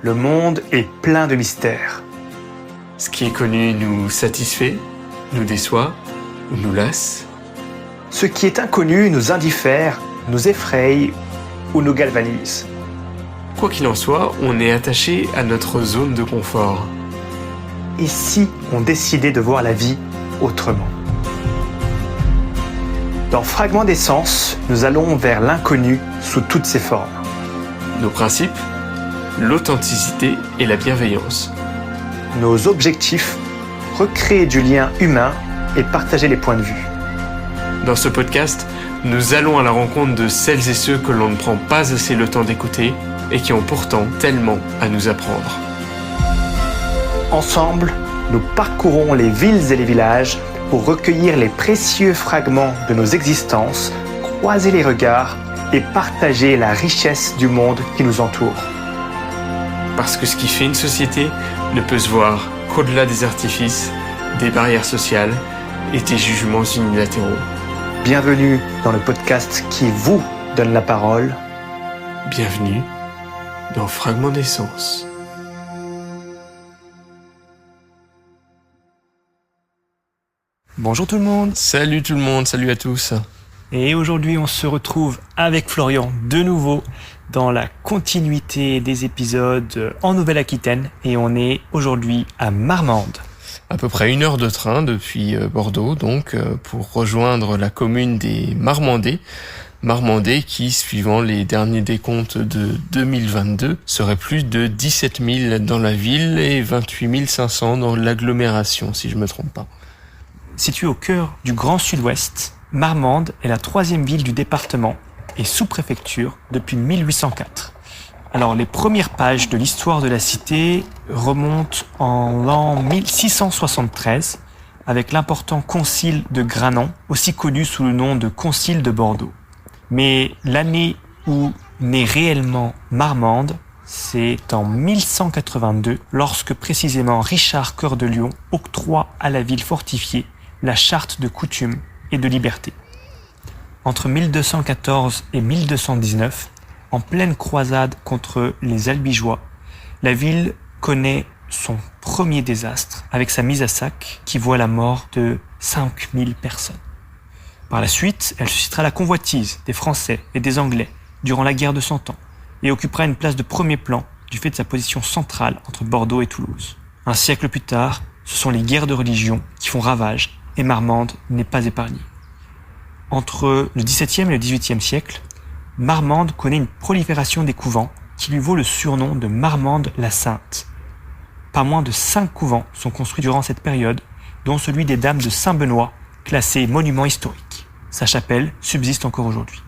le monde est plein de mystères. Ce qui est connu nous satisfait, nous déçoit ou nous lasse. Ce qui est inconnu nous indiffère, nous effraie ou nous galvanise. Quoi qu'il en soit, on est attaché à notre zone de confort. Et si on décidait de voir la vie autrement? Dans Fragments d'essence, nous allons vers l'inconnu sous toutes ses formes. Nos principes, l'authenticité et la bienveillance. Nos objectifs, recréer du lien humain et partager les points de vue. Dans ce podcast, nous allons à la rencontre de celles et ceux que l'on ne prend pas assez le temps d'écouter et qui ont pourtant tellement à nous apprendre. Ensemble, nous parcourons les villes et les villages pour recueillir les précieux fragments de nos existences, croiser les regards et partager la richesse du monde qui nous entoure. Parce que ce qui fait une société ne peut se voir qu'au-delà des artifices, des barrières sociales et des jugements unilatéraux. Bienvenue dans le podcast qui vous donne la parole. Bienvenue dans Fragments d'essence. Bonjour tout le monde. Salut tout le monde, salut à tous. Et aujourd'hui on se retrouve avec Florian de nouveau dans la continuité des épisodes en Nouvelle-Aquitaine et on est aujourd'hui à Marmande. À peu près 1 heure de train depuis Bordeaux, donc pour rejoindre la commune des Marmandais. Marmandais qui, suivant les derniers décomptes de 2022, serait plus de 17 000 dans la ville et 28 500 dans l'agglomération, si je me trompe pas. Située au cœur du Grand Sud-Ouest, Marmande est la 3e ville du département et sous-préfecture depuis 1804. Alors, les premières pages de l'histoire de la cité remontent en l'an 1673 avec l'important concile de Granon, aussi connu sous le nom de concile de Bordeaux. Mais l'année où naît réellement Marmande, c'est en 1182, lorsque précisément Richard Cœur de Lion octroie à la ville fortifiée la charte de coutume et de liberté. Entre 1214 et 1219, en pleine croisade contre les Albigeois, la ville connaît son premier désastre avec sa mise à sac qui voit la mort de 5000 personnes. Par la suite, elle suscitera la convoitise des Français et des Anglais durant la guerre de Cent Ans et occupera une place de premier plan du fait de sa position centrale entre Bordeaux et Toulouse. Un siècle plus tard, ce sont les guerres de religion qui font ravage et Marmande n'est pas épargnée. Entre le XVIIe et le XVIIIe siècle, Marmande connaît une prolifération des couvents qui lui vaut le surnom de Marmande la Sainte. Pas moins de 5 couvents sont construits durant cette période, dont celui des Dames de Saint-Benoît, classé monument historique. Sa chapelle subsiste encore aujourd'hui.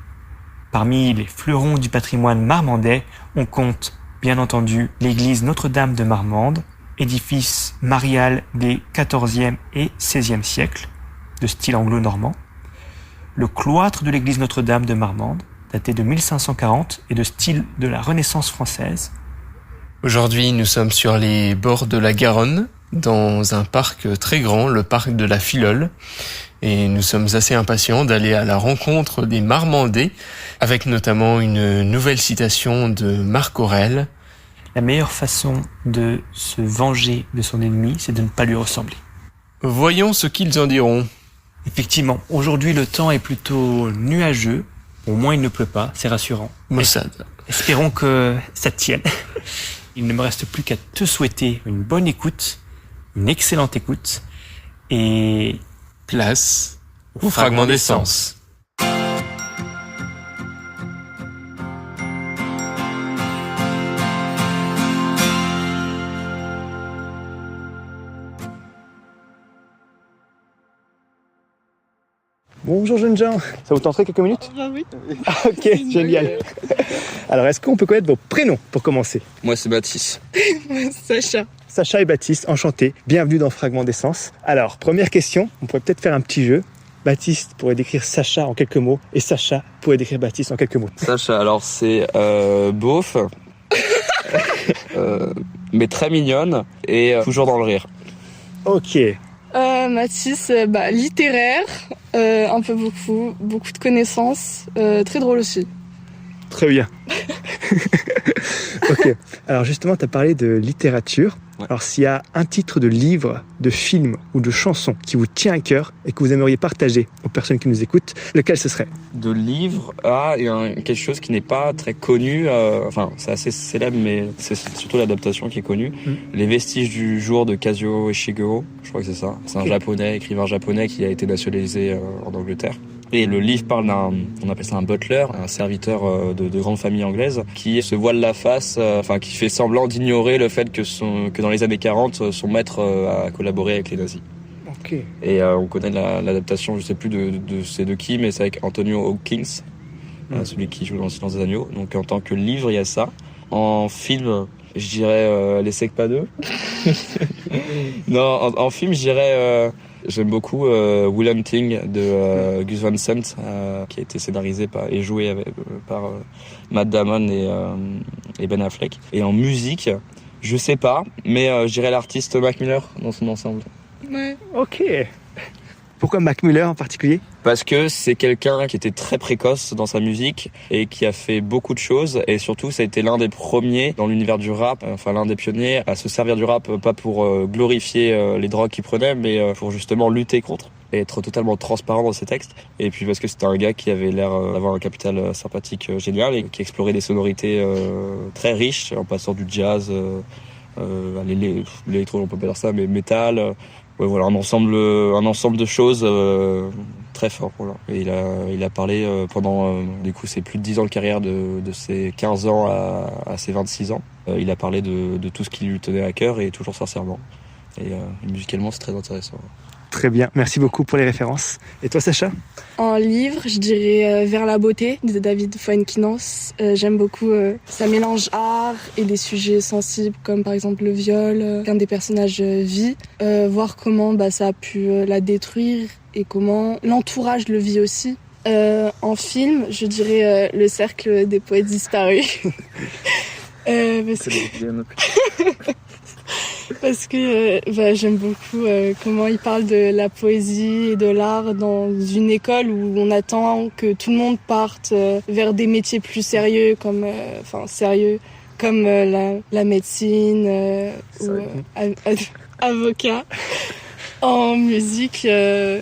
Parmi les fleurons du patrimoine marmandais, on compte bien entendu l'église Notre-Dame de Marmande, édifice marial des XIVe et XVIe siècles, de style anglo-normand. Le cloître de l'église Notre-Dame de Marmande, daté de 1540 et de style de la Renaissance française. Aujourd'hui, nous sommes sur les bords de la Garonne, dans un parc très grand, le parc de la Filole. Et nous sommes assez impatients d'aller à la rencontre des Marmandais, avec notamment une nouvelle citation de Marc Aurèle. La meilleure façon de se venger de son ennemi, c'est de ne pas lui ressembler. Voyons ce qu'ils en diront. Effectivement, aujourd'hui le temps est plutôt nuageux. Au moins il ne pleut pas, c'est rassurant. Maussade. Espérons que ça tienne. Il ne me reste plus qu'à te souhaiter une bonne écoute, une excellente écoute et place au fragment d'essence. Bonjour jeunes gens, ça vous tenterait quelques minutes? Ah oui. Ok, génial. Alors est-ce qu'on peut connaître vos prénoms pour commencer? Moi c'est Baptiste. Sacha. Sacha et Baptiste, enchantés, bienvenue dans Fragment d'essence. Alors, première question, on pourrait peut-être faire un petit jeu. Baptiste pourrait décrire Sacha en quelques mots et Sacha pourrait décrire Baptiste en quelques mots. Sacha, alors c'est beauf, mais très mignonne et toujours dans le rire. Ok. Mathis, littéraire, un peu beaucoup de connaissances, très drôle aussi. Très bien. Ok. Alors justement, tu as parlé de littérature. Ouais. Alors s'il y a un titre de livre, de film ou de chanson qui vous tient à cœur et que vous aimeriez partager aux personnes qui nous écoutent, lequel ce serait? De livres à quelque chose qui n'est pas très connu, enfin c'est assez célèbre, mais c'est surtout l'adaptation qui est connue. Les vestiges du jour de Kazuo Ishiguro, je crois que c'est ça. C'est un japonais, écrivain japonais qui a été nationalisé en Angleterre. Et le livre parle on appelle ça un butler, un serviteur de grande famille anglaise, qui se voile la face, qui fait semblant d'ignorer le fait que dans les années 40, son maître a collaboré avec les nazis. Ok. Et on connaît l'adaptation, je sais plus c'est de qui, mais c'est avec Antonio Hopkins, celui qui joue dans Le Silence des Agneaux. Donc en tant que livre, il y a ça. En film, je dirais Les Secpa 2. Non, en film, je dirais... J'aime beaucoup Will Hunting de Gus Van Sant, qui a été scénarisé et joué par Matt Damon et Ben Affleck. Et en musique, je sais pas, mais je dirais l'artiste Mac Miller dans son ensemble. Ouais. Ok. Pourquoi Mac Miller en particulier? Parce que c'est quelqu'un qui était très précoce dans sa musique et qui a fait beaucoup de choses, et surtout ça a été l'un des premiers dans l'univers du rap, enfin l'un des pionniers à se servir du rap, pas pour glorifier les drogues qu'il prenait, mais pour justement lutter contre et être totalement transparent dans ses textes. Et puis parce que c'était un gars qui avait l'air d'avoir un capital sympathique génial et qui explorait des sonorités très riches en passant du jazz à l'électro, on peut pas dire ça, mais métal. Ouais, voilà, un ensemble de choses très fort. Voilà. Et il a parlé pendant, du coup, c'est plus de 10 ans de carrière, de ses 15 ans à ses 26 ans. Il a parlé de tout ce qui lui tenait à cœur et toujours sincèrement. Et musicalement, c'est très intéressant. Très bien, merci beaucoup pour les références. Et toi, Sacha? En livre, je dirais Vers la beauté de David Fuenkinos. J'aime beaucoup, ça mélange art et des sujets sensibles comme par exemple le viol qu'un des personnages vit, voir comment ça a pu la détruire et comment l'entourage le vit aussi. En film, je dirais Le cercle des poètes disparus. Parce que j'aime beaucoup comment il parle de la poésie et de l'art dans une école où on attend que tout le monde parte vers des métiers plus sérieux comme la médecine ou avocat. En musique, je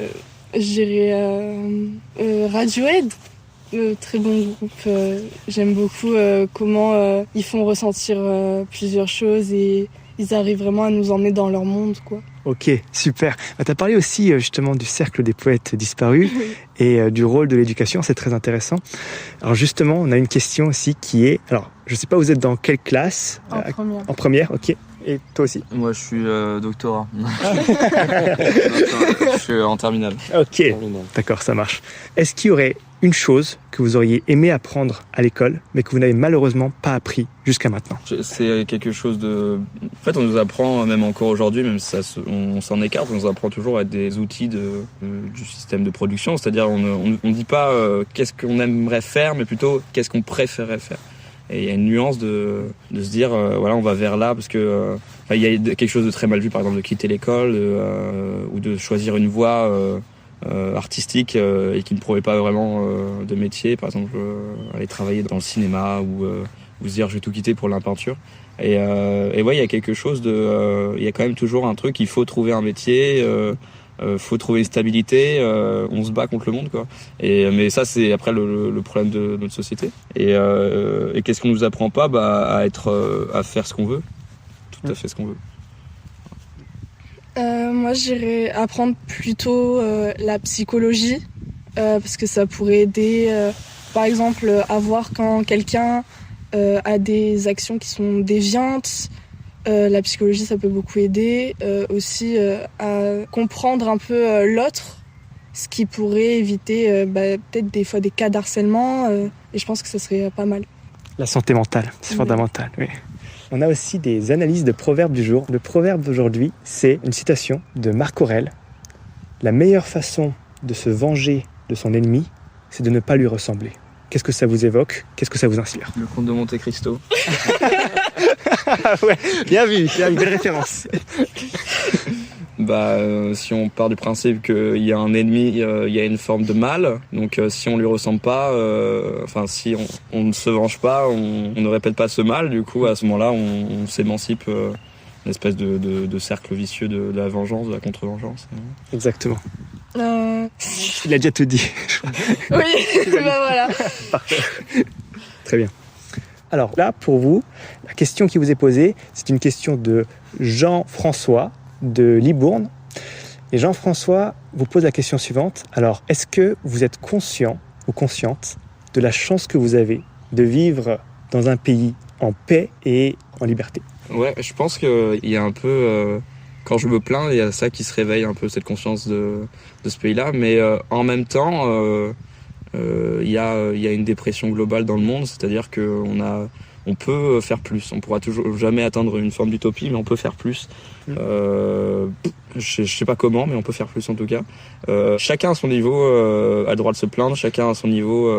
dirais Radiohead. Très bon groupe. J'aime beaucoup comment ils font ressentir plusieurs choses et ils arrivent vraiment à nous emmener dans leur monde, quoi. Ok, super. Tu as parlé aussi justement du cercle des poètes disparus et du rôle de l'éducation, c'est très intéressant. Alors justement, on a une question aussi qui est... Alors, je ne sais pas, vous êtes dans quelle classe? En première. En première, ok. Et toi aussi? Moi, je suis doctorat. Je suis en terminale. Ok, d'accord, ça marche. Est-ce qu'il y aurait une chose que vous auriez aimé apprendre à l'école, mais que vous n'avez malheureusement pas appris jusqu'à maintenant? C'est quelque chose de... En fait, on nous apprend, même encore aujourd'hui, même si on s'en écarte, on nous apprend toujours à être des outils du système de production. C'est-à-dire, on ne dit pas qu'est-ce qu'on aimerait faire, mais plutôt qu'est-ce qu'on préférerait faire. Et il y a une nuance de se dire, voilà, on va vers là, parce que il y a quelque chose de très mal vu, par exemple, de quitter l'école, ou de choisir une voie artistique et qui ne prouvait pas vraiment de métier, par exemple aller travailler dans le cinéma ou se dire je vais tout quitter pour la peinture. Et ouais, il y a quelque chose il y a quand même toujours un truc, il faut trouver un métier, faut trouver une stabilité, on se bat contre le monde, quoi. Mais ça, c'est après le problème de notre société. Et qu'est-ce qu'on nous apprend pas? À faire ce qu'on veut, tout à fait ce qu'on veut. Moi, j'irais apprendre plutôt la psychologie, parce que ça pourrait aider, par exemple, à voir quand quelqu'un a des actions qui sont déviantes. La psychologie, ça peut beaucoup aider. Aussi à comprendre un peu l'autre, ce qui pourrait éviter peut-être des fois des cas d'harcèlement. Et je pense que ça serait pas mal. La santé mentale, c'est fondamental, oui. On a aussi des analyses de proverbes du jour. Le proverbe d'aujourd'hui, c'est une citation de Marc Aurèle. La meilleure façon de se venger de son ennemi, c'est de ne pas lui ressembler. Qu'est-ce que ça vous évoque? Qu'est-ce que ça vous inspire? Le comte de Monte Cristo. Ouais, bien vu, belle référence. Si on part du principe qu'il y a un ennemi, il y a une forme de mal. Donc si on lui ressemble pas, si on ne se venge pas, on ne répète pas ce mal. Du coup, à ce moment-là, on s'émancipe une espèce de cercle vicieux de la vengeance, de la contre-vengeance. Exactement. Il a déjà tout dit. Oui, voilà. Parfait. Très bien. Alors là, pour vous, la question qui vous est posée, c'est une question de Jean-François de Libourne. Et Jean-François vous pose la question suivante. Alors, est-ce que vous êtes conscient ou consciente de la chance que vous avez de vivre dans un pays en paix et en liberté? Ouais, je pense qu'il y a un peu... quand je me plains, il y a ça qui se réveille un peu, cette conscience de ce pays-là. Mais en même temps, il y a une dépression globale dans le monde. C'est-à-dire qu'on peut faire plus. On pourra toujours jamais atteindre une forme d'utopie, mais on peut faire plus. Je sais pas comment, mais on peut faire plus en tout cas. Chacun à son niveau a le droit de se plaindre. Chacun à son niveau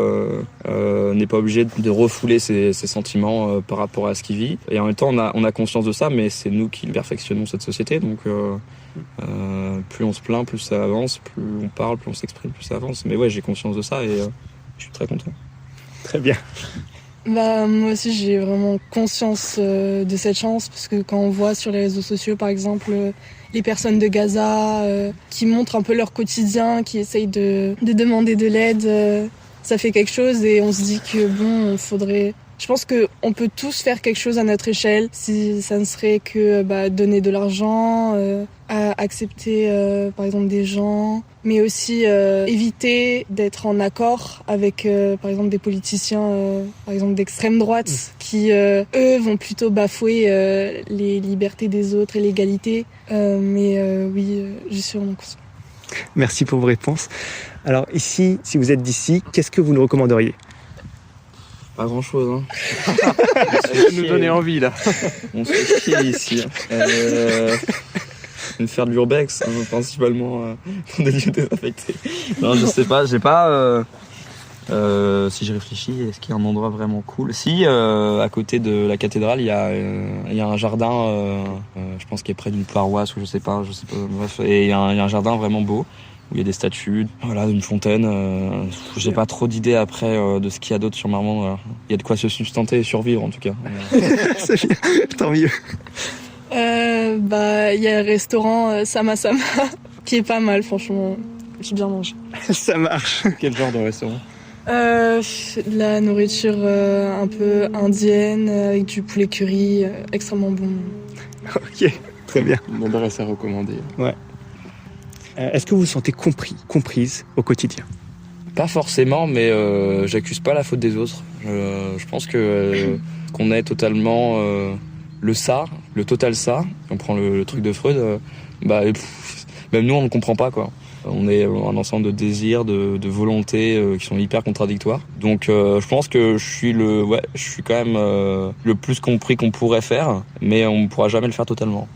n'est pas obligé de refouler ses sentiments par rapport à ce qu'il vit. Et en même temps, on a conscience de ça, mais c'est nous qui perfectionnons cette société. Donc plus on se plaint, plus ça avance. Plus on parle, plus on s'exprime, plus ça avance. Mais ouais, j'ai conscience de ça et je suis très content. Très bien. Moi aussi, j'ai vraiment conscience de cette chance parce que quand on voit sur les réseaux sociaux, par exemple, les personnes de Gaza qui montrent un peu leur quotidien, qui essayent de demander de l'aide, ça fait quelque chose et on se dit que bon, faudrait... Je pense qu'on peut tous faire quelque chose à notre échelle, si ça ne serait que donner de l'argent, accepter par exemple des gens, mais aussi éviter d'être en accord avec par exemple des politiciens par exemple d'extrême droite qui eux vont plutôt bafouer les libertés des autres et l'égalité. Oui, je suis vraiment consciente. Merci pour vos réponses. Alors ici, si vous êtes d'ici, qu'est-ce que vous nous recommanderiez? Pas grand-chose, hein. Vous nous donnez envie, là. On se fait chier ici. Faire de l'urbex, hein, principalement dans des lieux désaffectés. Non, je sais pas, j'ai pas... si je réfléchis, est-ce qu'il y a un endroit vraiment cool? Si, à côté de la cathédrale, il y a un jardin, je pense qu'il est près d'une paroisse ou je sais pas, bref. Et il y a un jardin vraiment beau, où il y a des statues, voilà, une fontaine. J'ai pas trop d'idées après de ce qu'il y a d'autre sur Marmande. Il y a de quoi se sustenter et survivre en tout cas. C'est bien, tant mieux. Il y a le restaurant Sama Sama qui est pas mal, franchement. J'ai bien mangé. Ça marche. Quel genre de restaurant? De la nourriture un peu indienne avec du poulet curry, extrêmement bon. Ok, très bien. Une adresse à recommander. Ouais. Est-ce que vous vous sentez comprise au quotidien? Pas forcément, mais j'accuse pas la faute des autres. Je pense que qu'on est totalement le total ça. On prend le truc de Freud. Même nous, on ne comprend pas quoi. On est un ensemble de désirs, de volontés qui sont hyper contradictoires. Donc, je pense que je suis quand même le plus compris qu'on pourrait faire, mais on ne pourra jamais le faire totalement.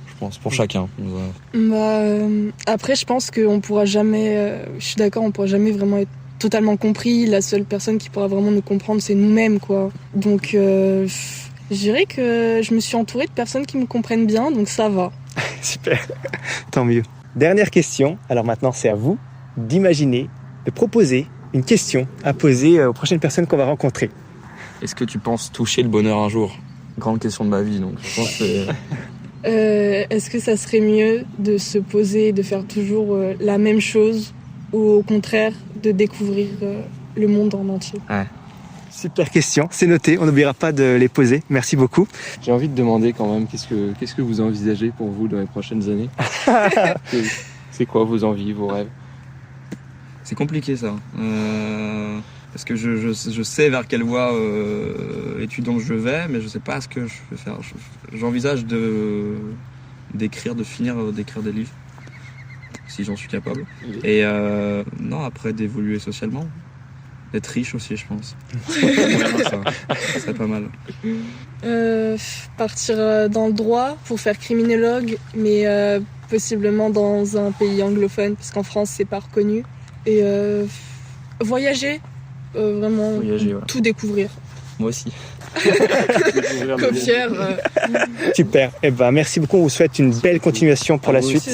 Pour chacun. Après, je pense qu'on pourra jamais, je suis d'accord, on pourra jamais vraiment être totalement compris. La seule personne qui pourra vraiment nous comprendre, c'est nous-mêmes, quoi. Donc, je dirais que je me suis entourée de personnes qui me comprennent bien, donc ça va. Super, tant mieux. Dernière question, alors maintenant c'est à vous d'imaginer, de proposer une question à poser aux prochaines personnes qu'on va rencontrer. Est-ce que tu penses toucher le bonheur un jour? Grande question de ma vie, donc je pense que... Est-ce que ça serait mieux de se poser, de faire toujours la même chose ou au contraire de découvrir le monde en entier? Ouais. Super question, c'est noté, on n'oubliera pas de les poser. Merci beaucoup. J'ai envie de demander quand même, qu'est-ce que vous envisagez pour vous dans les prochaines années? C'est quoi vos envies, vos rêves? C'est compliqué ça. Parce que je sais vers quelle voie étudiante je vais, mais je sais pas ce que je vais faire. J'envisage d'écrire des livres, si j'en suis capable. Et non, après d'évoluer socialement. D'être riche aussi, je pense. Ça serait pas mal. Partir dans le droit pour faire criminologue, mais possiblement dans un pays anglophone, parce qu'en France, c'est pas reconnu. Et voyager, vraiment voyager, ouais. tout découvrir. Moi aussi. Copière. Super. Eh ben, merci beaucoup. On vous souhaite une belle continuation pour la suite.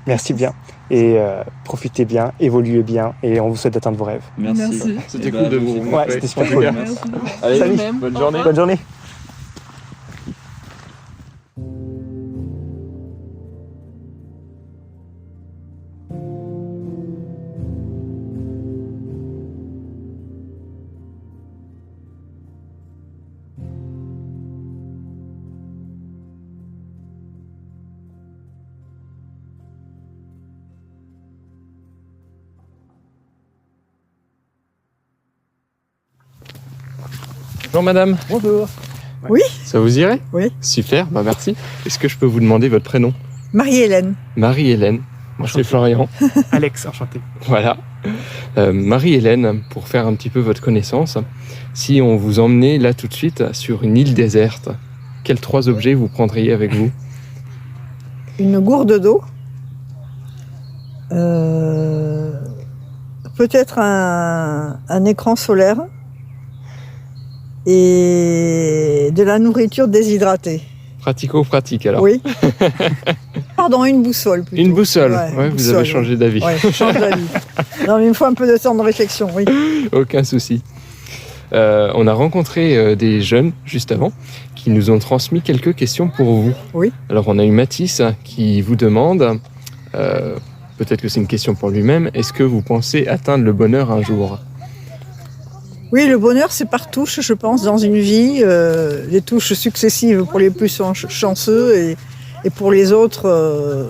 Merci bien. Et profitez bien, évoluez bien, et on vous souhaite d'atteindre vos rêves. Merci. C'était cool de vous rencontrer. Ouais, c'était super cool. Merci. Allez, Salut. bonne journée. Bonne journée. Bonjour madame. Bonjour. Ça vous irait? Oui. Super, bah merci. Est-ce que je peux vous demander votre prénom? Marie-Hélène. Marie-Hélène. Moi c'est Florian. Alex, enchanté. Voilà. Marie-Hélène, pour faire un petit peu votre connaissance, si on vous emmenait là tout de suite sur une île déserte, quels 3 objets vous prendriez avec vous? Une gourde d'eau. Peut-être un écran solaire. Et de la nourriture déshydratée. Pratico-pratique alors. Oui. Pardon, une boussole plutôt. Une boussole. Ouais, Vous avez changé d'avis. Ouais, je change d'avis. Non, mais il me faut un peu de temps de réflexion, oui. Aucun souci. On a rencontré des jeunes juste avant qui nous ont transmis quelques questions pour vous. Oui. Alors on a eu Mathis qui vous demande, peut-être que c'est une question pour lui-même, est-ce que vous pensez atteindre le bonheur un jour? Oui, le bonheur, c'est par touche, je pense, dans une vie. Les touches successives pour les plus chanceux et pour les autres,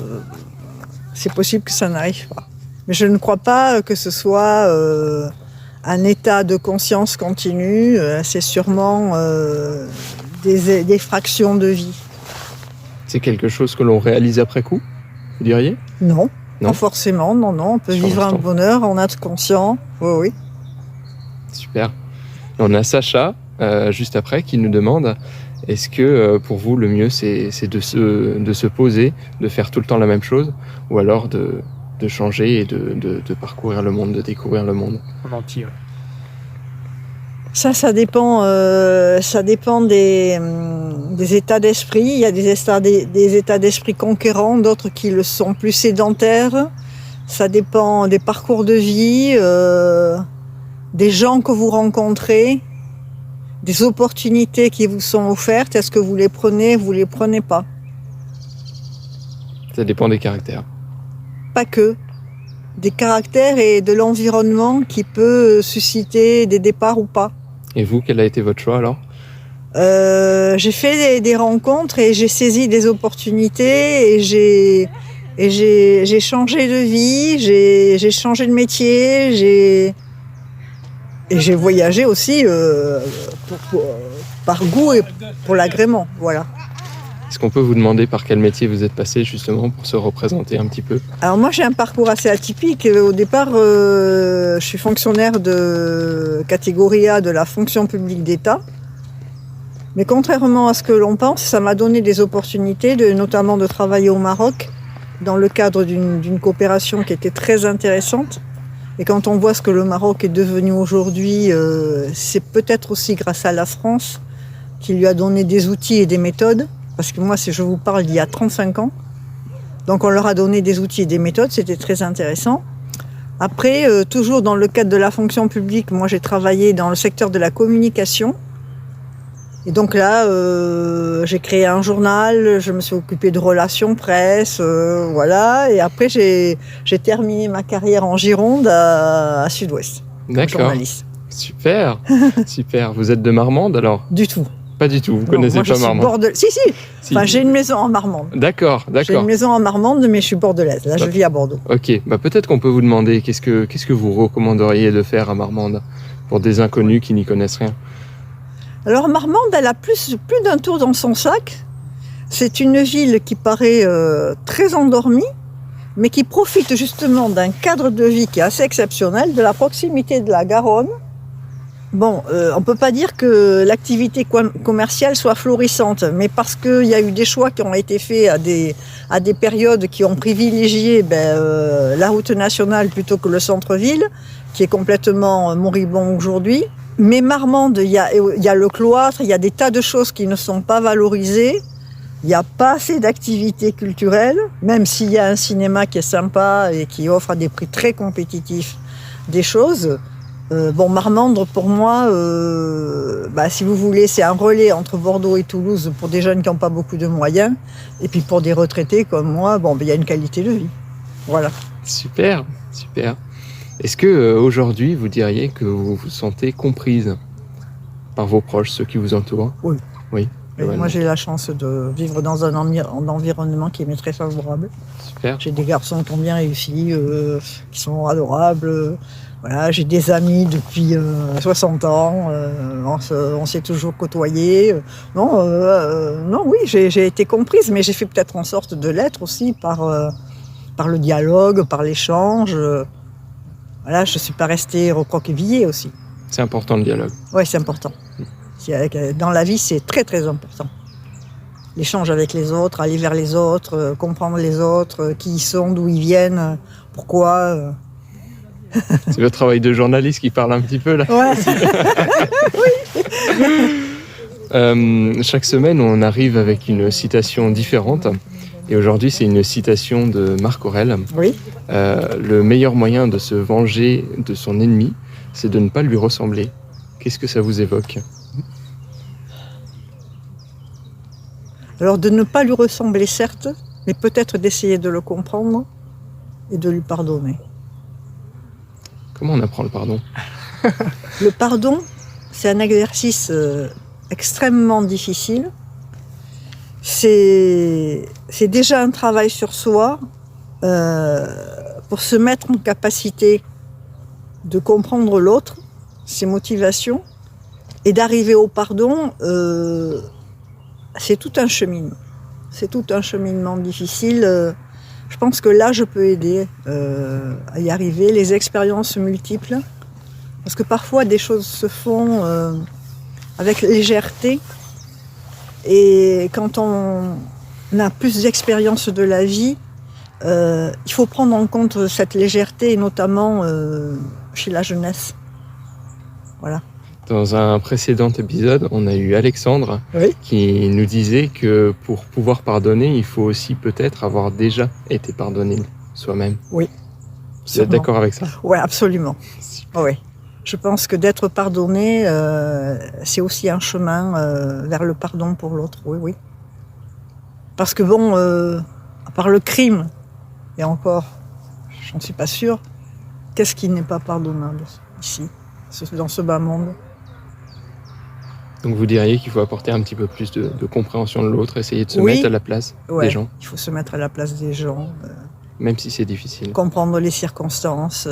c'est possible que ça n'arrive pas. Mais je ne crois pas que ce soit un état de conscience continu. C'est sûrement des fractions de vie. C'est quelque chose que l'on réalise après coup, vous diriez? Non, Non. pas forcément. Non, non. On peut Sur vivre un l'instant. bonheur en être conscient. Oui, oui. Super. Et on a Sacha, juste après, qui nous demande, est-ce que pour vous, le mieux, c'est de se poser, de faire tout le temps la même chose, ou alors de changer et de parcourir le monde, de découvrir le monde? En entier. Ça dépend des états d'esprit. Il y a des états d'esprit conquérants, d'autres qui le sont plus sédentaires. Ça dépend des parcours de vie, des gens que vous rencontrez, des opportunités qui vous sont offertes. Est-ce que vous les prenez, vous les prenez pas? Ça dépend des caractères. Pas que. Des caractères et de l'environnement qui peut susciter des départs ou pas. Et vous, quel a été votre choix alors? J'ai fait des rencontres et j'ai saisi des opportunités et j'ai changé de vie, j'ai changé de métier, j'ai voyagé aussi par goût et pour l'agrément, voilà. Est-ce qu'on peut vous demander par quel métier vous êtes passé justement pour se représenter un petit peu? Alors moi j'ai un parcours assez atypique. Au départ, je suis fonctionnaire de catégorie A de la fonction publique d'État. Mais contrairement à ce que l'on pense, ça m'a donné des opportunités, notamment de travailler au Maroc, dans le cadre d'une coopération qui était très intéressante. Et quand on voit ce que le Maroc est devenu aujourd'hui, c'est peut-être aussi grâce à la France qui lui a donné des outils et des méthodes. Parce que moi, je vous parle d'il y a 35 ans. Donc on leur a donné des outils et des méthodes, c'était très intéressant. Après, toujours dans le cadre de la fonction publique, moi j'ai travaillé dans le secteur de la communication. Et donc là, j'ai créé un journal, je me suis occupée de relations presse, voilà. Et après, j'ai terminé ma carrière en Gironde à Sud-Ouest, comme D'accord. journaliste. Super, super. Vous êtes de Marmande alors? Du tout. Pas du tout, vous Non, connaissez moi, pas je suis Marmande? Si. Si. Enfin, j'ai une maison en Marmande. D'accord, J'ai une d'accord. maison en Marmande, mais je suis bordelaise. Là, je vis à Bordeaux. Ok, bah peut-être qu'on peut vous demander qu'est-ce que vous recommanderiez de faire à Marmande pour des inconnus qui n'y connaissent rien? Alors Marmande, elle a plus d'un tour dans son sac. C'est une ville qui paraît très endormie, mais qui profite justement d'un cadre de vie qui est assez exceptionnel, de la proximité de la Garonne. Bon, on peut pas dire que l'activité commerciale soit florissante, mais parce qu'il y a eu des choix qui ont été faits à des périodes qui ont privilégié la route nationale plutôt que le centre-ville, qui est complètement moribond aujourd'hui. Mais Marmande, il y a le cloître, il y a des tas de choses qui ne sont pas valorisées. Il n'y a pas assez d'activités culturelles, même s'il y a un cinéma qui est sympa et qui offre à des prix très compétitifs des choses. Marmande, pour moi, si vous voulez, c'est un relais entre Bordeaux et Toulouse pour des jeunes qui n'ont pas beaucoup de moyens. Et puis pour des retraités comme moi, il y a une qualité de vie. Voilà. Super. Est-ce que aujourd'hui, vous diriez que vous vous sentez comprise par vos proches, ceux qui vous entourent? Oui. Moi, j'ai la chance de vivre dans un environnement qui m'est très favorable. Super. J'ai des garçons qui ont bien réussi, qui sont adorables. Voilà, j'ai des amis depuis 60 ans. On s'est toujours côtoyés. Oui, j'ai été comprise, mais j'ai fait peut-être en sorte de l'être aussi par le dialogue, par l'échange. Voilà, je ne suis pas restée recroquevillée aussi. C'est important le dialogue. Oui, c'est important. Dans la vie, c'est très très important. L'échange avec les autres, aller vers les autres, comprendre les autres, qui ils sont, d'où ils viennent, pourquoi. C'est le travail de journaliste qui parle un petit peu là. Ouais. Oui. Chaque semaine, on arrive avec une citation différente. Et aujourd'hui, c'est une citation de Marc Aurèle. Oui. Le meilleur moyen de se venger de son ennemi, c'est de ne pas lui ressembler. Qu'est-ce que ça vous évoque ? Alors de ne pas lui ressembler, certes, mais peut-être d'essayer de le comprendre et de lui pardonner. Comment on apprend le pardon ? Le pardon, c'est un exercice extrêmement difficile. C'est déjà un travail sur soi pour se mettre en capacité de comprendre l'autre, ses motivations, et d'arriver au pardon. C'est tout un cheminement. C'est tout un cheminement difficile. Je pense que là, je peux aider à y arriver. Les expériences multiples. Parce que parfois, des choses se font avec légèreté. Et quand on a plus d'expérience de la vie, il faut prendre en compte cette légèreté, et notamment chez la jeunesse. Voilà. Dans un précédent épisode, on a eu Alexandre qui nous disait que pour pouvoir pardonner, il faut aussi peut-être avoir déjà été pardonné soi-même. Oui. Vous êtes d'accord avec ça ? Oui, absolument. Oui. Je pense que d'être pardonné, c'est aussi un chemin vers le pardon pour l'autre. Oui. Parce que à part le crime, et encore, j'en suis pas sûre, qu'est-ce qui n'est pas pardonnable ici, dans ce bas monde ? Donc vous diriez qu'il faut apporter un petit peu plus de compréhension de l'autre, essayer de se mettre à la place des gens. Il faut se mettre à la place des gens. Même si c'est difficile. Comprendre les circonstances,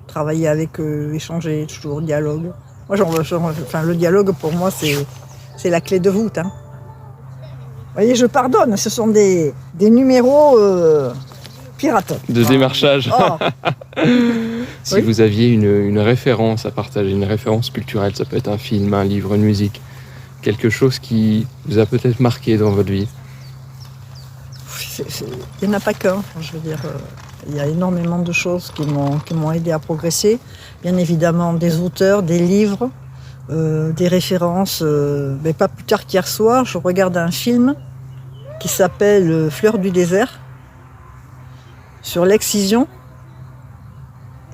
travailler avec eux, échanger, toujours dialogue. Moi, le dialogue, pour moi, c'est la clé de voûte. Hein. Vous voyez, je pardonne, ce sont des numéros pirates. De démarchage. Oh. Si vous aviez une référence à partager, une référence culturelle, ça peut être un film, un livre, une musique, quelque chose qui vous a peut-être marqué dans votre vie. Il n'y en a pas qu'un, je veux dire. Il y a énormément de choses qui m'ont aidé à progresser. Bien évidemment, des auteurs, des livres, des références. Mais pas plus tard qu'hier soir, je regarde un film qui s'appelle Fleurs du désert, sur l'excision.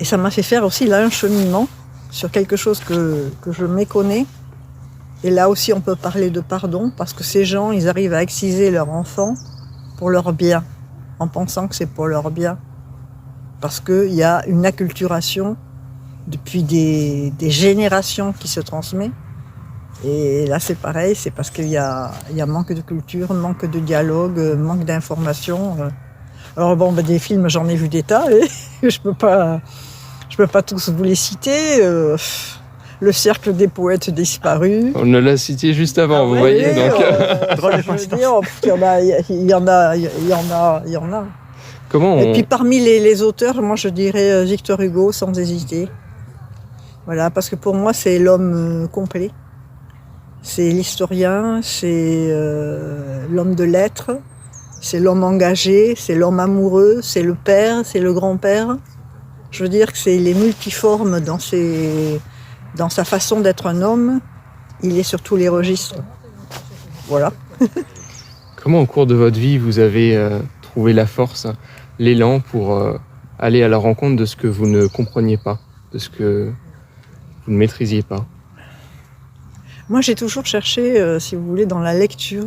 Et ça m'a fait faire aussi là un cheminement sur quelque chose que je méconnais. Et là aussi, on peut parler de pardon, parce que ces gens, ils arrivent à exciser leur enfant pour leur bien, en pensant que c'est pour leur bien. Parce qu'il y a une acculturation depuis des générations qui se transmet. Et là, c'est pareil, c'est parce qu'il y a manque de culture, manque de dialogue, manque d'information. Alors des films, j'en ai vu des tas, et je peux pas tous vous les citer. Le cercle des poètes disparus. On l'a cité juste avant, vous voyez. Donc... drôle de coïncidence. Il y en a. Comment Et puis parmi les auteurs, moi je dirais Victor Hugo, sans hésiter. Voilà, parce que pour moi c'est l'homme complet. C'est l'historien, c'est l'homme de lettres, c'est l'homme engagé, c'est l'homme amoureux, c'est le père, c'est le grand-père. Je veux dire que c'est les multiformes dans dans sa façon d'être un homme, il est sur tous les registres. Voilà. Comment au cours de votre vie vous avez trouvé la force, l'élan pour aller à la rencontre de ce que vous ne compreniez pas, de ce que vous ne maîtrisiez pas? Moi, j'ai toujours cherché, si vous voulez, dans la lecture,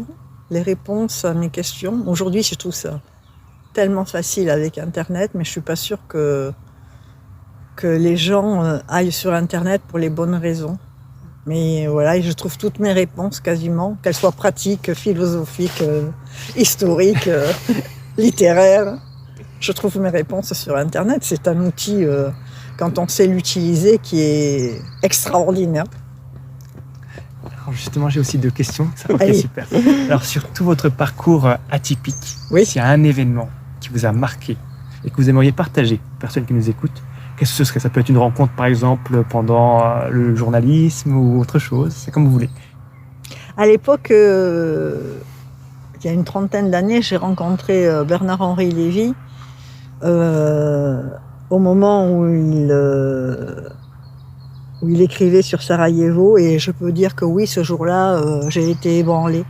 les réponses à mes questions. Aujourd'hui, je trouve ça tellement facile avec Internet, mais je suis pas sûre que les gens aillent sur Internet pour les bonnes raisons. Mais voilà, et je trouve toutes mes réponses quasiment, qu'elles soient pratiques, philosophiques, historiques, littéraires. Je trouve mes réponses sur Internet. C'est un outil, quand on sait l'utiliser, qui est extraordinaire. Alors justement, j'ai aussi 2 questions. Ça va Allez. super. Alors sur tout votre parcours atypique, Oui. s'il y a un événement qui vous a marqué et que vous aimeriez partager aux personnes qui nous écoutent, qu'est-ce que ce serait? Ça peut être une rencontre, par exemple, pendant le journalisme ou autre chose. C'est comme vous voulez. À l'époque, il y a une trentaine d'années, j'ai rencontré Bernard-Henri Lévy au moment où il écrivait sur Sarajevo, et je peux dire que oui, ce jour-là, j'ai été ébranlée.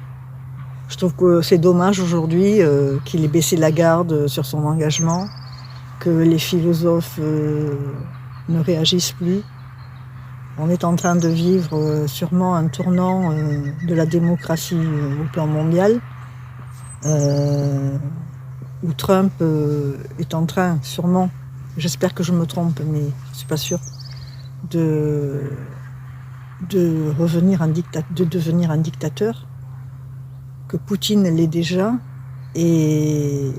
Je trouve que c'est dommage aujourd'hui qu'il ait baissé la garde sur son engagement, que les philosophes ne réagissent plus. On est en train de vivre sûrement un tournant de la démocratie au plan mondial, où Trump est en train, sûrement, j'espère que je me trompe, mais je ne suis pas sûre, de devenir un dictateur, que Poutine l'est déjà, et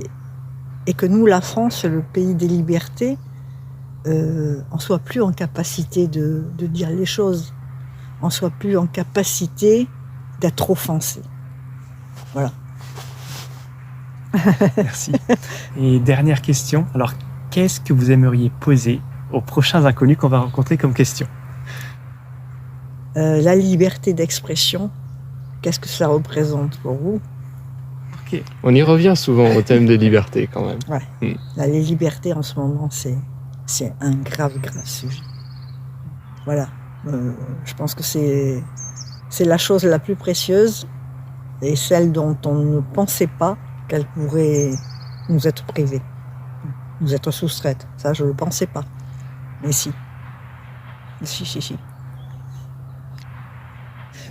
que nous, la France, le pays des libertés, on soit plus en capacité de dire les choses, on soit plus en capacité d'être offensé. Voilà. Merci. Et dernière question. Alors, qu'est-ce que vous aimeriez poser aux prochains inconnus qu'on va rencontrer comme question? La liberté d'expression, qu'est-ce que ça représente pour vous? Ok. On y revient souvent au thème de liberté quand même. La liberté en ce moment, c'est un grave sujet. Voilà. Je pense que c'est la chose la plus précieuse et celle dont on ne pensait pas qu'elle pourrait nous être privée, nous être soustraite. Ça, je ne le pensais pas. Mais si. Si.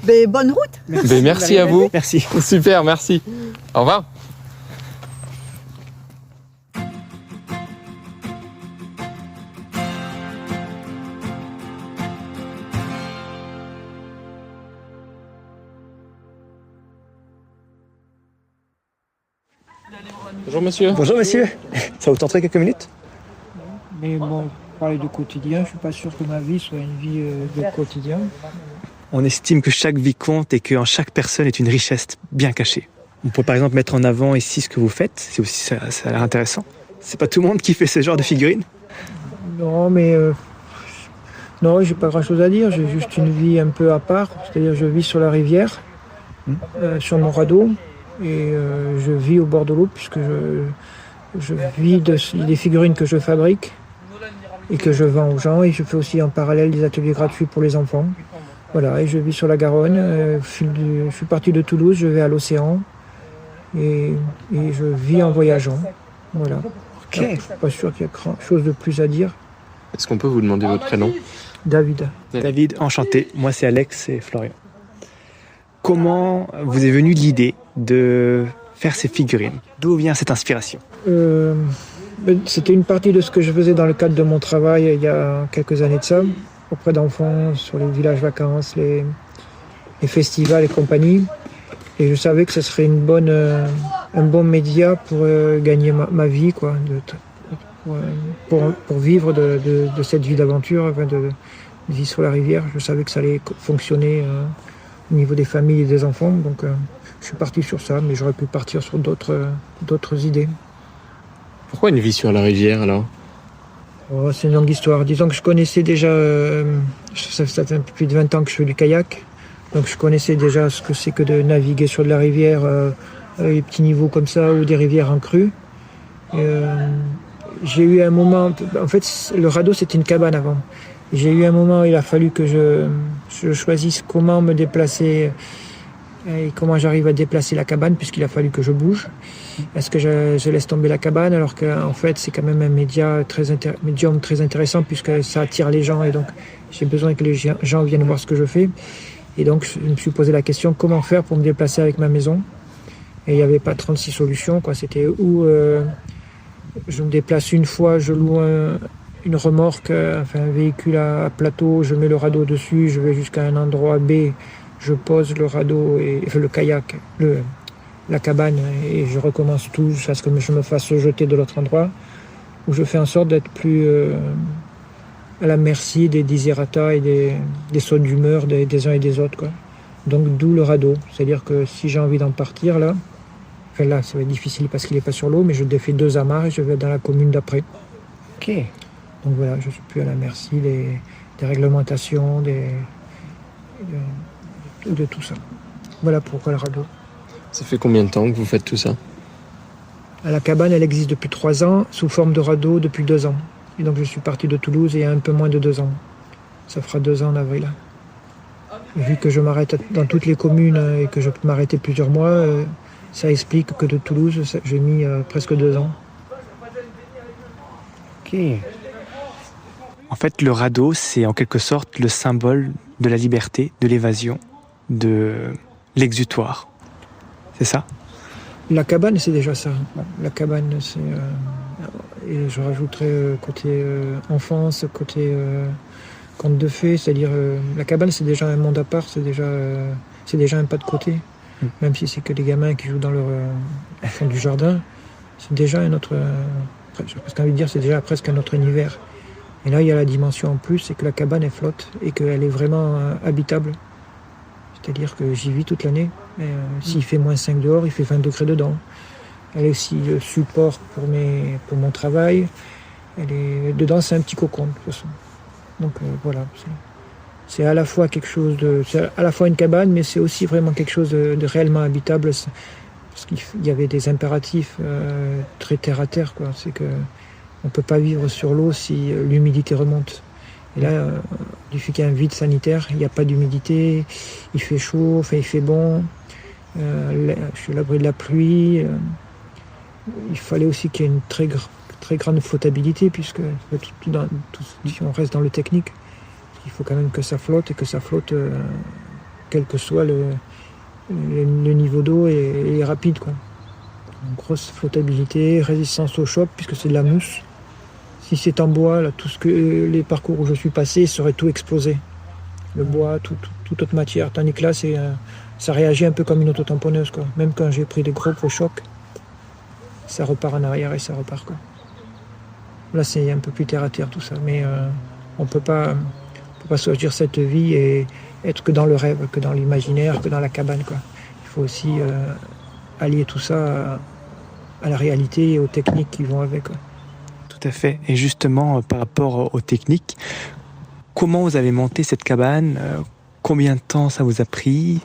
Ben, bonne route! Merci à vous. Merci. Super, merci. Au revoir. Bonjour monsieur. Bonjour monsieur. Ça vous tenterait quelques minutes? Mais bon, parler de quotidien, je suis pas sûr que ma vie soit une vie de quotidien. On estime que chaque vie compte et qu'en chaque personne est une richesse bien cachée. On peut par exemple mettre en avant ici ce que vous faites, c'est aussi ça a l'air intéressant. C'est pas tout le monde qui fait ce genre de figurines. Non, mais non, j'ai pas grand-chose à dire. J'ai juste une vie un peu à part. C'est-à-dire, je vis sur la rivière, sur mon radeau, et je vis au bord de l'eau puisque je vis des figurines que je fabrique et que je vends aux gens. Et je fais aussi en parallèle des ateliers gratuits pour les enfants. Voilà, et je vis sur la Garonne. Je suis parti de Toulouse, je vais à l'océan et je vis en voyageant. Voilà. Ok. Je ne suis pas sûr qu'il y ait grand chose de plus à dire. Est-ce qu'on peut vous demander votre prénom? David. David, enchanté. Moi c'est Alex et Florian. Comment vous est venue l'idée de faire ces figurines? D'où vient cette inspiration? C'était une partie de ce que je faisais dans le cadre de mon travail il y a quelques années de ça, auprès d'enfants, sur les villages vacances, les festivals et compagnie. Et je savais que ce serait un bon média pour gagner ma vie, quoi, pour vivre de cette vie d'aventure, de vie sur la rivière. Je savais que ça allait fonctionner au niveau des familles et des enfants. Donc je suis parti sur ça, mais j'aurais pu partir sur d'autres idées. Pourquoi une vie sur la rivière alors? Oh, c'est une longue histoire. Disons que je connaissais déjà, ça fait un peu plus de 20 ans que je fais du kayak, donc je connaissais déjà ce que c'est que de naviguer sur de la rivière, des petits niveaux comme ça, ou des rivières en crue. J'ai eu un moment, en fait le radeau c'était une cabane avant, J'ai eu un moment où il a fallu que je choisisse comment me déplacer et comment j'arrive à déplacer la cabane, puisqu'il a fallu que je bouge. Est-ce que je laisse tomber la cabane, alors qu'en fait c'est quand même un médium très intéressant, puisque ça attire les gens, et donc j'ai besoin que les gens viennent voir ce que je fais. Et donc je me suis posé la question, comment faire pour me déplacer avec ma maison? Et il n'y avait pas 36 solutions, quoi. C'était où je me déplace une fois, je loue une remorque, un véhicule à plateau, je mets le radeau dessus, je vais jusqu'à un endroit B, je pose le radeau, le kayak, la cabane, et je recommence tout jusqu'à ce que je me fasse jeter de l'autre endroit, où je fais en sorte d'être plus à la merci des desiderata et des sautes d'humeur des uns et des autres, quoi. Donc d'où le radeau. C'est-à-dire que si j'ai envie d'en partir là ça va être difficile parce qu'il n'est pas sur l'eau, mais je défais 2 amarres et je vais dans la commune d'après. Ok. Donc voilà, je ne suis plus à la merci des réglementations, de tout ça. Voilà pourquoi le radeau. Ça fait combien de temps que vous faites tout ça? La cabane, elle existe depuis 3 ans, sous forme de radeau depuis 2 ans. Et donc je suis parti de Toulouse il y a un peu moins de 2 ans. Ça fera 2 ans en avril. Vu que je m'arrête dans toutes les communes et que je peux m'arrêter plusieurs mois, ça explique que de Toulouse, j'ai mis presque 2 ans. Ok. En fait, le radeau, c'est en quelque sorte le symbole de la liberté, de l'évasion, de l'exutoire. C'est ça? La cabane, c'est déjà ça. La cabane, c'est... et je rajouterais côté enfance, côté conte de fées, c'est-à-dire la cabane, c'est déjà un monde à part, c'est déjà un pas de côté. Même si c'est que des gamins qui jouent dans au fond du jardin, c'est déjà un autre... j'ai presque envie de dire, c'est déjà presque un autre univers. Et là, il y a la dimension en plus, c'est que la cabane, elle flotte et qu'elle est vraiment habitable. C'est-à-dire que j'y vis toute l'année. S'il fait -5 dehors, il fait 20 degrés dedans. Elle est aussi le support pour mon travail. Dedans, c'est un petit cocon, de toute façon. Donc voilà. C'est à la fois quelque chose c'est à la fois une cabane, mais c'est aussi vraiment quelque chose de réellement habitable. Parce qu'il y avait des impératifs très terre à terre, quoi. C'est que on ne peut pas vivre sur l'eau si l'humidité remonte. Et là, du fait qu'il y a un vide sanitaire, il n'y a pas d'humidité, il fait chaud, il fait bon, je suis à l'abri de la pluie. Il fallait aussi qu'il y ait une très grande flottabilité, puisque si on reste dans le technique, il faut quand même que ça flotte, et que ça flotte quel que soit le niveau d'eau et rapide, quoi. Une grosse flottabilité, résistance au choc, puisque c'est de la mousse. Si c'est en bois, là, les parcours où je suis passé seraient tout explosé. Le bois, toute autre matière. Tandis que là, ça réagit un peu comme une autotamponneuse, quoi. Même quand j'ai pris des gros chocs, ça repart en arrière et ça repart, quoi. Là, c'est un peu plus terre à terre, tout ça. Mais on peut pas choisir cette vie et être que dans le rêve, que dans l'imaginaire, que dans la cabane, quoi. Il faut aussi allier tout ça à la réalité et aux techniques qui vont avec, quoi. Tout à fait. Et justement, par rapport aux techniques, comment vous avez monté cette cabane? Combien de temps ça vous a pris?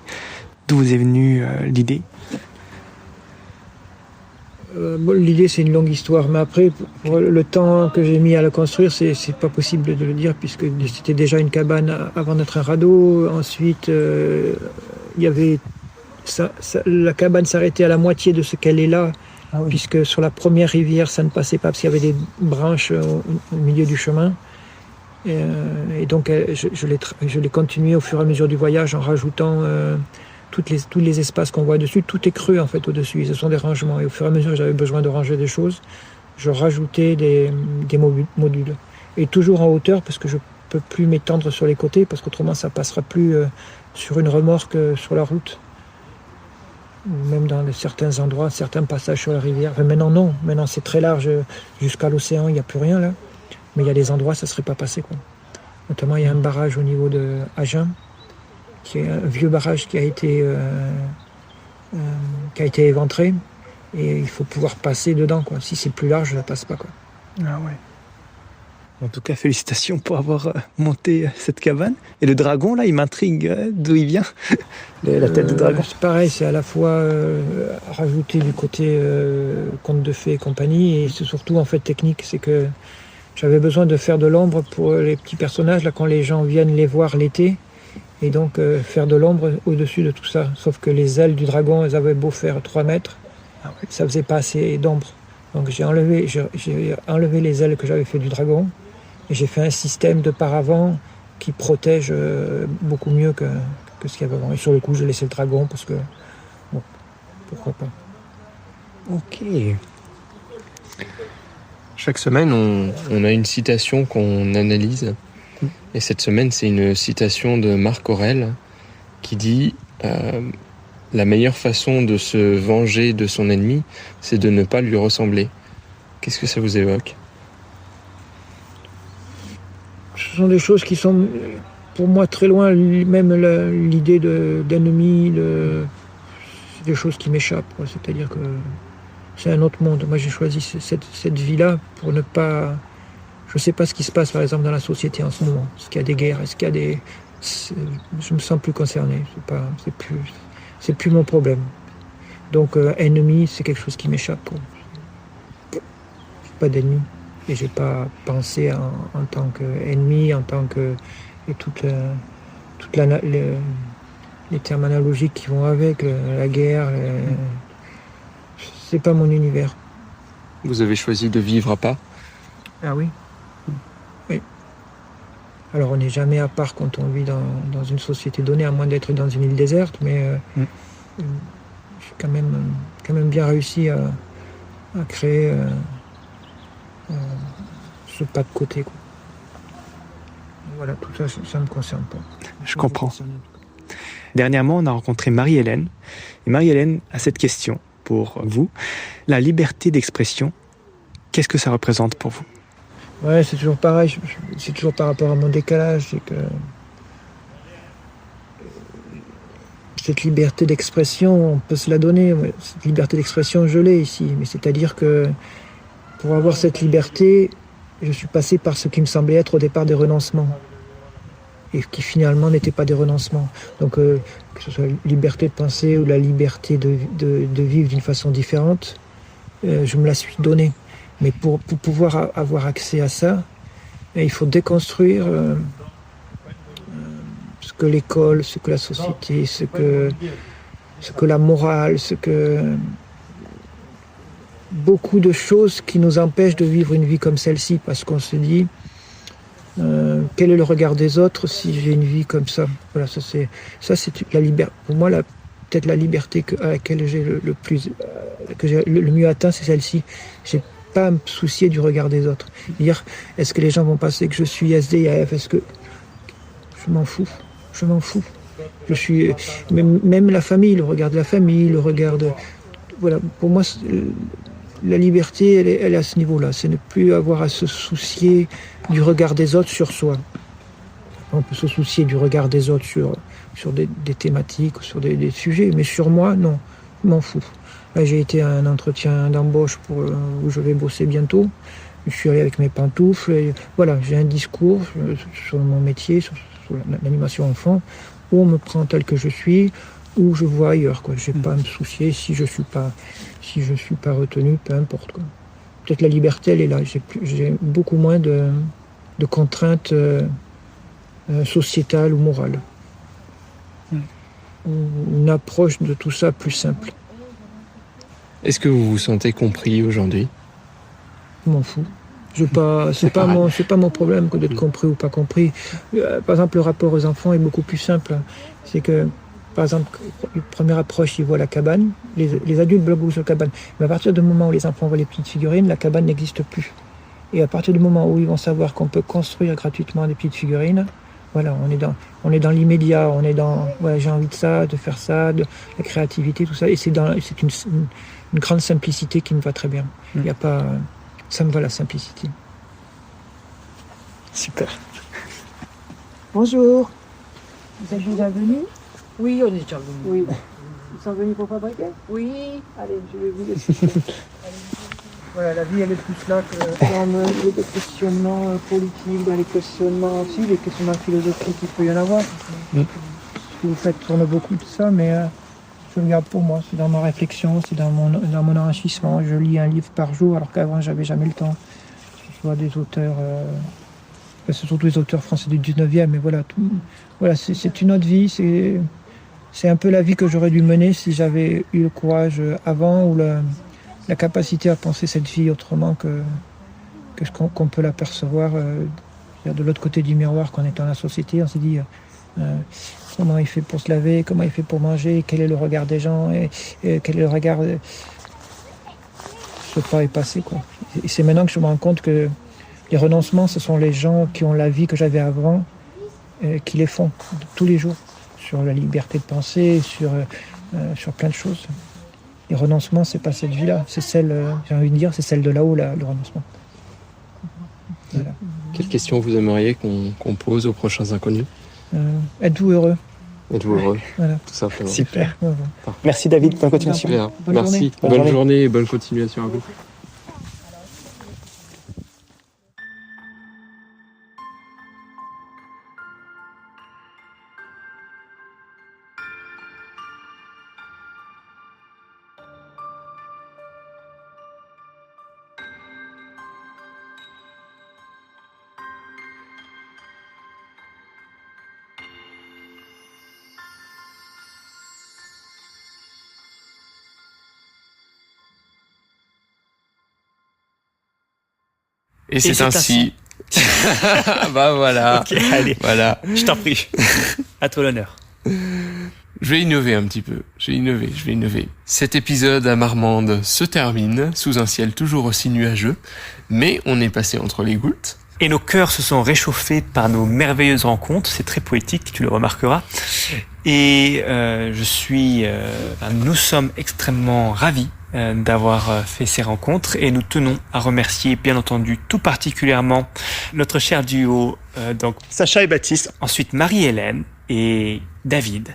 D'où vous est venue l'idée? L'idée, c'est une longue histoire, mais après, pour le temps que j'ai mis à la construire, c'est pas possible de le dire, puisque c'était déjà une cabane avant d'être un radeau. Ensuite, il y avait la cabane s'arrêtait à la moitié de ce qu'elle est là. Ah oui. Puisque sur la première rivière, ça ne passait pas parce qu'il y avait des branches au milieu du chemin. Et donc, je l'ai continué au fur et à mesure du voyage en rajoutant tous les espaces qu'on voit dessus. Tout est creux, en fait, au-dessus. Ce sont des rangements. Et au fur et à mesure, j'avais besoin de ranger des choses. Je rajoutais des modules. Et toujours en hauteur, parce que je ne peux plus m'étendre sur les côtés, parce qu'autrement, ça ne passera plus sur une remorque sur la route. Même dans certains endroits, certains passages sur la rivière. Enfin, maintenant, non. Maintenant, c'est très large. Jusqu'à l'océan, il n'y a plus rien, là. Mais il y a des endroits, ça ne serait pas passé, quoi. Notamment, il y a un barrage au niveau de Agen, qui est un vieux barrage qui a été éventré. Et il faut pouvoir passer dedans, quoi. Si c'est plus large, ça ne passe pas, quoi. Ah ouais. En tout cas, félicitations pour avoir monté cette cabane. Et le dragon, là, il m'intrigue. D'où il vient? La tête de dragon. C'est pareil, c'est à la fois rajouter du côté conte de fées et compagnie, et c'est surtout en fait technique. C'est que j'avais besoin de faire de l'ombre pour les petits personnages, là, quand les gens viennent les voir l'été. Et donc faire de l'ombre au-dessus de tout ça. Sauf que les ailes du dragon, elles avaient beau faire 3 mètres, ça faisait pas assez d'ombre. Donc j'ai enlevé les ailes que j'avais fait du dragon et j'ai fait un système de paravent qui protège beaucoup mieux que ce qu'il y avait avant. Et sur le coup, j'ai laissé le dragon parce que, bon, pourquoi pas. Ok. Chaque semaine, on a une citation qu'on analyse. Et cette semaine, c'est une citation de Marc Aurèle qui dit la meilleure façon de se venger de son ennemi, c'est de ne pas lui ressembler. Qu'est-ce que ça vous évoque ? Ce sont des choses qui sont, pour moi, très loin. Même l'idée d'ennemi, c'est des choses qui m'échappent. C'est-à-dire que c'est un autre monde. Moi, j'ai choisi cette vie-là pour ne pas... Je ne sais pas ce qui se passe, par exemple, dans la société en ce moment. Est-ce qu'il y a des guerres ? Est-ce qu'il y a des... Je me sens plus concerné. C'est plus mon problème. Donc, ennemi, c'est quelque chose qui m'échappe. Je n'ai pas d'ennemi. Et je n'ai pas pensé en tant qu'ennemi, en tant que... Et toutes les termes analogiques qui vont avec, la guerre. C'est pas mon univers. Vous avez choisi de vivre à part ? Ah oui. Oui. Alors on n'est jamais à part quand on vit dans une société donnée, à moins d'être dans une île déserte, mais j'ai quand même bien réussi à créer ce pas de côté, quoi. Voilà, tout ça, ça ne me concerne pas. Je comprends. Dernièrement, on a rencontré Marie-Hélène. Et Marie-Hélène a cette question pour vous. La liberté d'expression, qu'est-ce que ça représente pour vous ? Ouais, c'est toujours pareil. C'est toujours par rapport à mon décalage. C'est que cette liberté d'expression, on peut se la donner. Cette liberté d'expression, je l'ai ici. Mais c'est-à-dire que pour avoir cette liberté, je suis passé par ce qui me semblait être au départ des renoncements. Et qui finalement n'étaient pas des renoncements. Donc que ce soit la liberté de penser ou la liberté de vivre d'une façon différente, je me la suis donnée. Mais pour pouvoir avoir accès à ça, il faut déconstruire ce que l'école, ce que la société, ce que la morale, beaucoup de choses qui nous empêchent de vivre une vie comme celle-ci, parce qu'on se dit quel est le regard des autres si j'ai une vie comme ça. Voilà, ça c'est la liberté. Pour moi, peut-être la liberté à laquelle j'ai que j'ai le mieux atteint, c'est celle-ci. J'ai pas à me soucier du regard des autres. Dire, est-ce que les gens vont penser que je suis SDF ? Est-ce que... Je m'en fous. Je suis... Même la famille, le regard de la famille, le regard de... Voilà, pour moi, la liberté, elle est à ce niveau-là. C'est ne plus avoir à se soucier du regard des autres sur soi. On peut se soucier du regard des autres sur des thématiques, sur des sujets, mais sur moi, non, je m'en fous. Là, j'ai été à un entretien d'embauche où je vais bosser bientôt. Je suis allé avec mes pantoufles. Et voilà, j'ai un discours sur mon métier, sur l'animation enfant, où on me prend tel que je suis, où je vois ailleurs, quoi. Je n'ai pas à me soucier si je suis pas retenu, peu importe, quoi. Peut-être la liberté, elle est là. J'ai beaucoup moins de contraintes sociétales ou morales. Une approche de tout ça plus simple. Est-ce que vous vous sentez compris aujourd'hui ? Je m'en fous. C'est pas mon problème que d'être compris ou pas compris. Par exemple, le rapport aux enfants est beaucoup plus simple. C'est que, par exemple, la première approche, ils voient la cabane. Les adultes bloquent sur la cabane. Mais à partir du moment où les enfants voient les petites figurines, la cabane n'existe plus. Et à partir du moment où ils vont savoir qu'on peut construire gratuitement des petites figurines, voilà, on est dans l'immédiat, on est dans, ouais, j'ai envie de ça, de faire ça, de la créativité, tout ça. Et c'est une grande simplicité qui me va très bien. Il y a pas, ça me va la simplicité. Super. Bonjour. Vous êtes déjà venus ? Oui, on est déjà venus. Oui. Ils sont venus pour fabriquer ? Oui. Allez, je vais vous laisser. Voilà, la vie elle est plus là que dans les questionnements politiques, dans les questionnements aussi, les questionnements philosophiques, il peut y en avoir. Ce que vous faites tourne beaucoup de ça, mais je le garde pour moi. C'est dans ma réflexion, c'est dans mon enrichissement. Je lis un livre par jour, alors qu'avant j'avais jamais le temps. soit des auteurs, c'est surtout les auteurs français du 19e, mais voilà, c'est une autre vie, c'est un peu la vie que j'aurais dû mener si j'avais eu le courage avant ou la capacité à penser cette vie autrement qu'on peut l'apercevoir de l'autre côté du miroir quand on est dans la société. On s'est dit comment il fait pour se laver, comment il fait pour manger, quel est le regard des gens, et quel est le regard... Ce pas est passé, quoi. Et c'est maintenant que je me rends compte que les renoncements, ce sont les gens qui ont la vie que j'avais avant, qui les font tous les jours, sur la liberté de penser, sur plein de choses. Les renoncements, c'est pas cette vie-là, c'est celle, j'ai envie de dire, c'est celle de là-haut, le renoncement. Voilà. Quelle question vous aimeriez qu'on pose aux prochains inconnus ? Êtes-vous heureux ? Êtes-vous heureux ? Voilà. Tout simplement. Super. Voilà. Merci David, bonne continuation. Super. Bonne Merci. journée. Bonne journée et bonne continuation à vous. Et c'est ainsi. Bah voilà. Ok, allez, Voilà. je t'en prie. À toi l'honneur. Je vais innover un petit peu. Je vais innover. Cet épisode à Marmande se termine sous un ciel toujours aussi nuageux, mais on est passé entre les gouttes. Et nos cœurs se sont réchauffés par nos merveilleuses rencontres. C'est très poétique, tu le remarqueras. Et nous sommes extrêmement ravis d'avoir fait ces rencontres et nous tenons à remercier bien entendu tout particulièrement notre cher duo, donc Sacha et Baptiste, ensuite Marie-Hélène et David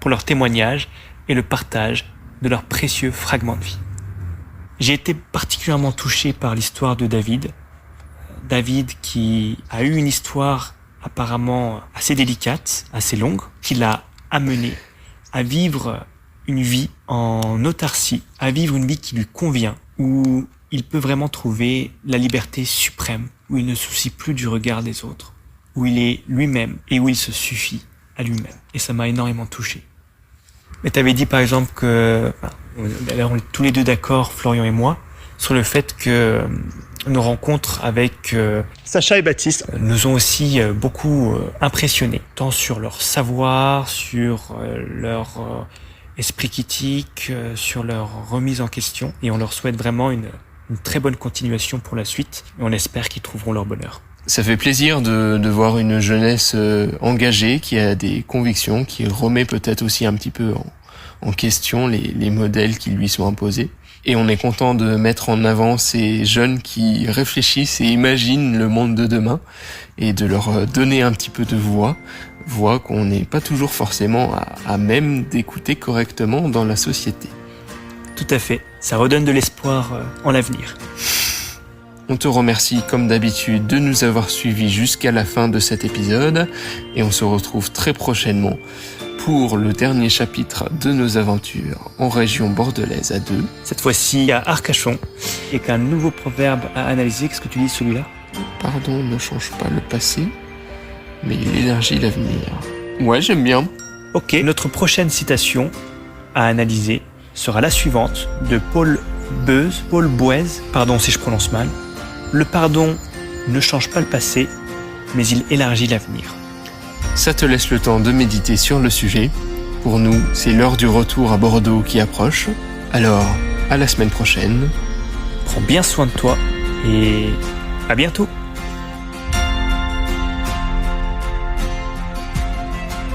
pour leur témoignage et le partage de leurs précieux fragments de vie. J'ai été particulièrement touché par l'histoire de David qui a eu une histoire apparemment assez délicate, assez longue, qui l'a amené à vivre une vie en autarcie, à vivre une vie qui lui convient, où il peut vraiment trouver la liberté suprême, où il ne soucie plus du regard des autres, où il est lui-même et où il se suffit à lui-même. Et ça m'a énormément touché. Mais tu avais dit par exemple que, on est tous les deux d'accord, Florian et moi, sur le fait que nos rencontres avec Sacha et Baptiste nous ont aussi beaucoup impressionnés, tant sur leur savoir, sur leur esprit critique, sur leur remise en question. Et on leur souhaite vraiment une très bonne continuation pour la suite. Et on espère qu'ils trouveront leur bonheur. Ça fait plaisir de voir une jeunesse engagée, qui a des convictions, qui remet peut-être aussi un petit peu en question les modèles qui lui sont imposés. Et on est content de mettre en avant ces jeunes qui réfléchissent et imaginent le monde de demain et de leur donner un petit peu de voix qu'on n'est pas toujours forcément à même d'écouter correctement dans la société. Tout à fait, ça redonne de l'espoir en l'avenir. On te remercie comme d'habitude de nous avoir suivis jusqu'à la fin de cet épisode et on se retrouve très prochainement pour le dernier chapitre de nos aventures en région bordelaise à 2. Cette fois-ci à Arcachon, et qu'un nouveau proverbe à analyser. Qu'est-ce que tu dis celui-là ? Pardon ne change pas le passé, mais il élargit l'avenir. Ouais, j'aime bien. Ok, notre prochaine citation à analyser sera la suivante de Paul Boise, pardon si je prononce mal. Le pardon ne change pas le passé, mais il élargit l'avenir. Ça te laisse le temps de méditer sur le sujet. Pour nous, c'est l'heure du retour à Bordeaux qui approche. Alors, à la semaine prochaine. Prends bien soin de toi et à bientôt.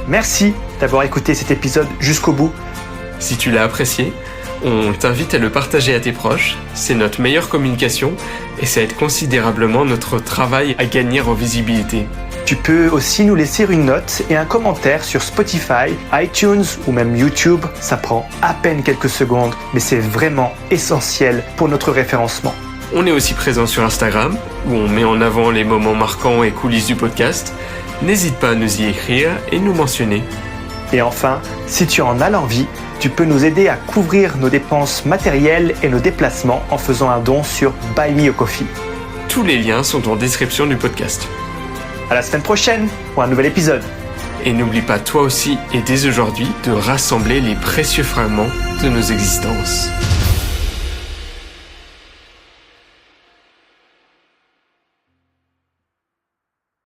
Merci d'avoir écouté cet épisode jusqu'au bout. Si tu l'as apprécié, on t'invite à le partager à tes proches. C'est notre meilleure communication et ça aide considérablement notre travail à gagner en visibilité. Tu peux aussi nous laisser une note et un commentaire sur Spotify, iTunes ou même YouTube. Ça prend à peine quelques secondes, mais c'est vraiment essentiel pour notre référencement. On est aussi présent sur Instagram, où on met en avant les moments marquants et coulisses du podcast. N'hésite pas à nous y écrire et nous mentionner. Et enfin, si tu en as l'envie, tu peux nous aider à couvrir nos dépenses matérielles et nos déplacements en faisant un don sur Buy Me a Coffee. Tous les liens sont en description du podcast. À la semaine prochaine pour un nouvel épisode. Et n'oublie pas toi aussi et dès aujourd'hui de rassembler les précieux fragments de nos existences.